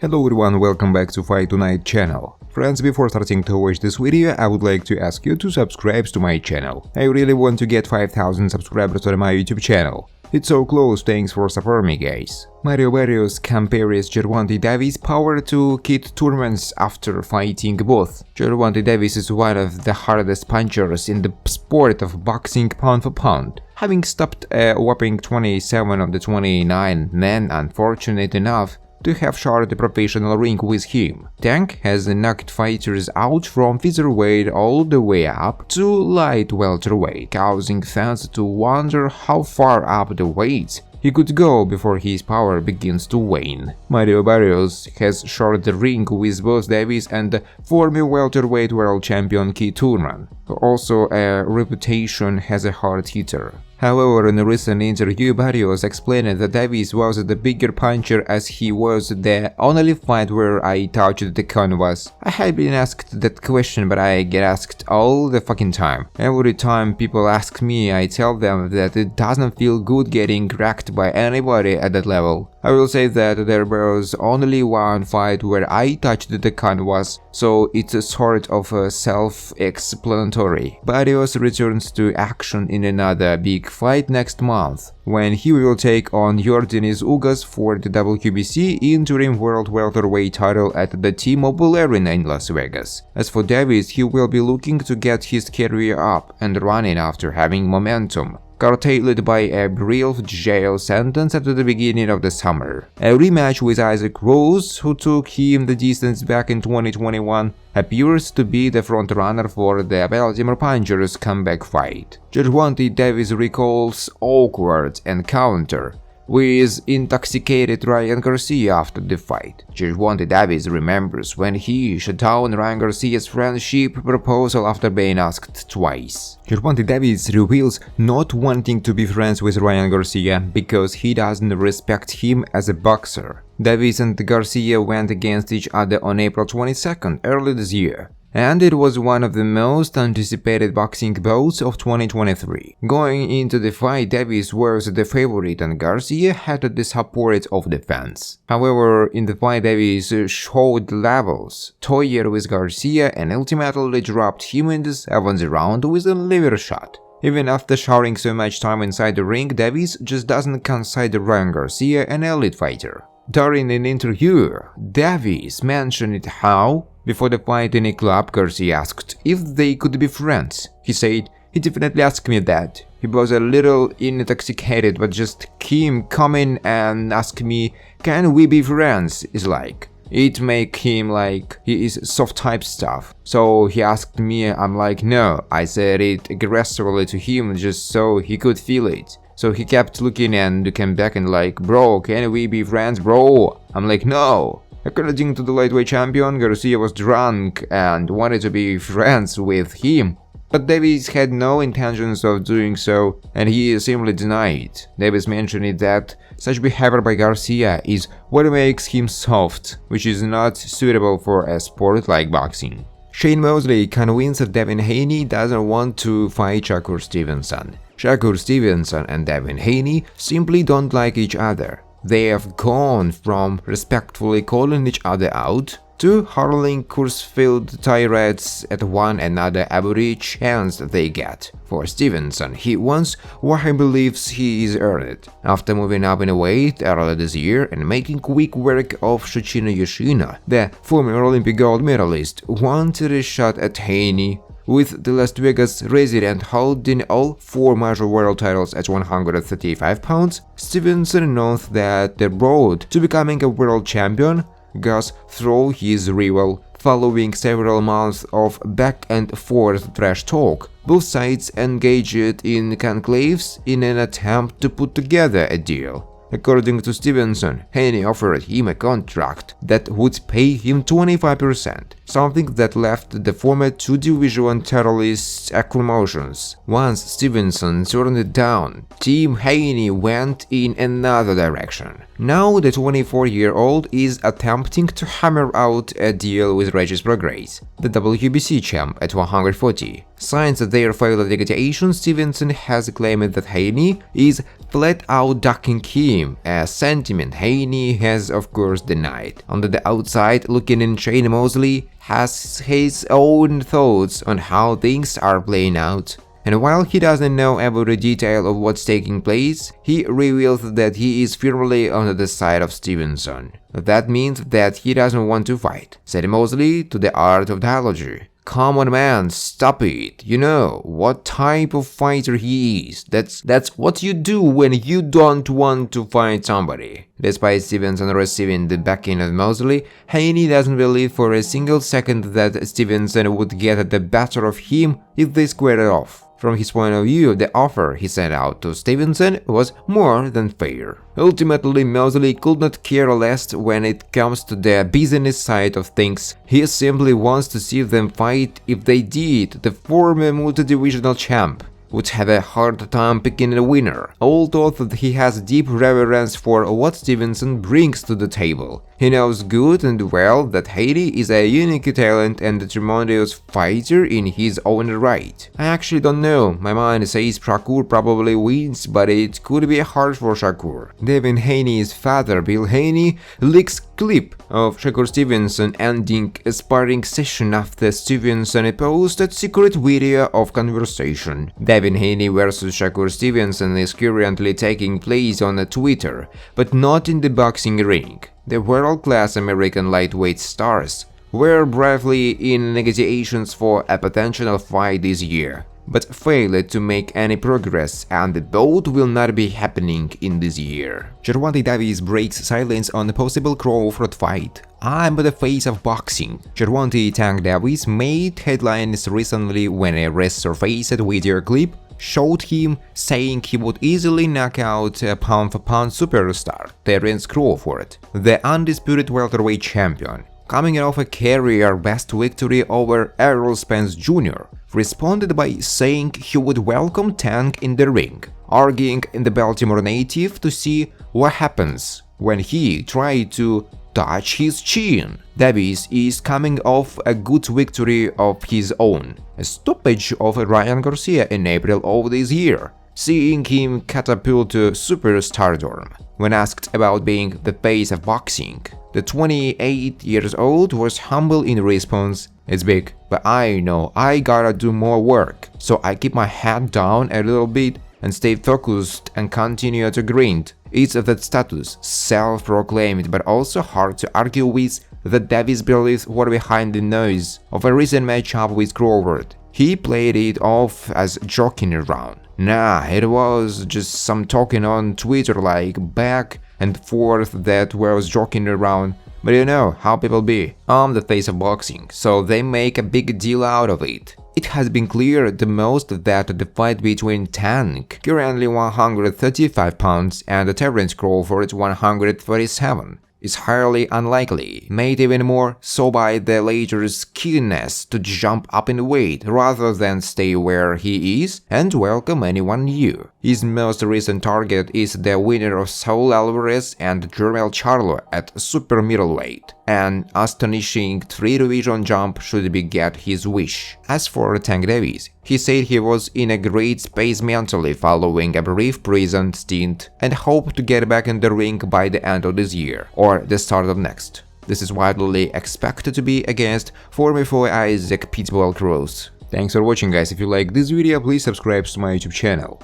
Hello everyone, welcome back to Fight Tonight channel. Friends, before starting to watch this video, I would like to ask you to subscribe to my channel. I really want to get 5000 subscribers on my YouTube channel. It's so close, thanks for supporting me, guys. Barrios compares Gervonta Davis' power to Keith Thurman's after fighting both. Gervonta Davis is one of the hardest punchers in the sport of boxing pound for pound, having stopped a whopping 27 of the 29 men unfortunate enough to have shared the professional ring with him. Tank has knocked fighters out from featherweight all the way up to light welterweight, causing fans to wonder how far up the weights he could go before his power begins to wane. Barrios has shared the ring with both Davis and former welterweight world champion Keith Thurman, who also a reputation as a hard hitter. However, in a recent interview, Barrios explained that Davis was the bigger puncher as he was the only fight where I touched the canvas. I had been asked that question, but I get asked all the fucking time. Every time people ask me, I tell them that it doesn't feel good getting cracked by anybody at that level. I will say that there was only one fight where I touched the canvas, so it's a sort of self-explanatory. Barrios returns to action in another big fight next month, when he will take on Yordenis Ugas for the WBC interim world welterweight title at the T-Mobile Arena in Las Vegas. As for Davis, he will be looking to get his career up and running after having momentum curtailed by a brief jail sentence at the beginning of the summer. A rematch with Isaac Rose, who took him the distance back in 2021, appears to be the frontrunner for the Baltimore Punchers' comeback fight. Gervonta Davis recalls awkward encounter with intoxicated Ryan Garcia after the fight. Gervonta Davis remembers when he shut down Ryan Garcia's friendship proposal after being asked twice. Gervonta Davis reveals not wanting to be friends with Ryan Garcia because he doesn't respect him as a boxer. Davis and Garcia went against each other on April 22nd early this year, and it was one of the most anticipated boxing bouts of 2023. Going into the fight, Davis was the favorite and Garcia had the support of the fans. However, in the fight, Davis showed levels, toyed with Garcia and ultimately dropped him in the 7th round with a liver shot. Even after sharing so much time inside the ring, Davis just doesn't consider Ryan Garcia an elite fighter. During an interview, Davis mentioned how, before the fight in a club, Garcia asked if they could be friends. He said, "He definitely asked me that. He was a little intoxicated, but just him coming and ask me, can we be friends, is like, it make him like he is soft type stuff. So he asked me, I'm like, no. I said it aggressively to him just so he could feel it. So he kept looking and came back and like, bro, can we be friends, bro? I'm like, no." According to the lightweight champion, Garcia was drunk and wanted to be friends with him, but Davis had no intentions of doing so, and he simply denied. Davis mentioned that such behavior by Garcia is what makes him soft, which is not suitable for a sport like boxing. Shane Mosley convinced Devin Haney doesn't want to fight Shakur Stevenson. Shakur Stevenson and Devin Haney simply don't like each other. They have gone from respectfully calling each other out to hurling curse-filled tirades at one another every chance they get. For Stevenson, he wants what he believes he is earned. After moving up in weight earlier this year and making quick work of Shichino Yoshino, the former Olympic gold medalist wanted a shot at Haney. With the Las Vegas resident holding all 4 major world titles at 135 pounds, Stevenson knows that the road to becoming a world champion goes through his rival. Following several months of back and forth trash talk, both sides engaged in conclaves in an attempt to put together a deal. According to Stevenson, Haney offered him a contract that would pay him 25%, something that left the former two-division titleist's acclamations. Once Stevenson turned it down, Team Haney went in another direction. Now the 24-year-old is attempting to hammer out a deal with Regis Prograis, the WBC champ at 140. Since their failed negotiation, Stevenson has claimed that Haney is flat out ducking him, a sentiment Haney has of course denied. On the outside looking in, Shane Mosley has his own thoughts on how things are playing out. And while he doesn't know every detail of what's taking place, he reveals that he is firmly on the side of Stevenson. That means that he doesn't want to fight, said Mosley to the Art of Dialogy. Come on man, stop it. You know what type of fighter he is. That's what you do when you don't want to fight somebody. Despite Stevenson receiving the backing of Mosley, Haney doesn't believe for a single second that Stevenson would get the better of him if they squared it off. From his point of view, the offer he sent out to Stevenson was more than fair. Ultimately, Mosley could not care less when it comes to the business side of things. He simply wants to see them fight. If they did, the former multi-divisional champ would have a hard time picking a winner, although that he has deep reverence for what Stevenson brings to the table. He knows good and well that Haney is a unique talent and a tremendous fighter in his own right. I actually don't know, my mind says Shakur probably wins, but it could be hard for Shakur. Devin Haney's father, Bill Haney, leaks clip of Shakur Stevenson ending a sparring session after Stevenson posted secret video of conversation. Devin Haney vs Shakur Stevenson is currently taking place on Twitter, but not in the boxing ring. The world-class American lightweight stars were briefly in negotiations for a potential fight this year, but failed to make any progress, and the bout will not be happening in this year. Gervonta Davis breaks silence on a possible Crawford fight. I'm the face of boxing. Gervonta Tank Davis made headlines recently when a resurfaced video clip showed him saying he would easily knock out a pound-for-pound superstar, Terence Crawford, the undisputed welterweight champion. Coming off a career-best victory over Errol Spence Jr., responded by saying he would welcome Tank in the ring, arguing in the Baltimore native to see what happens when he tried to touch his chin. Davis is coming off a good victory of his own, a stoppage of Ryan Garcia in April of this year, seeing him catapult to superstardom. When asked about being the face of boxing, the 28-year-old was humble in response. It's big, but I know I gotta do more work, so I keep my head down a little bit and stay focused and continue to grind. It's that status, self-proclaimed but also hard to argue with, that Davis believes were behind the noise of a recent matchup with Crawford. He played it off as joking around. Nah, it was just some talking on Twitter like back and forth that was joking around. But you know how people be. I'm the face of boxing, so they make a big deal out of it. It has been clear the most that the fight between Tank, currently 135 pounds, and Terence Crawford, 137, is highly unlikely, made even more so by the latter's keenness to jump up in weight rather than stay where he is and welcome anyone new. His most recent target is the winner of Saul Alvarez and Jermell Charlo at super middleweight. An astonishing 3-division jump should beget his wish. As for Tank Davis, he said he was in a great space mentally following a brief prison stint and hoped to get back in the ring by the end of this year or the start of next. This is widely expected to be against former foe Isaac Pitbull Cruz. Thanks for watching guys. If you like this video, please subscribe to my YouTube channel.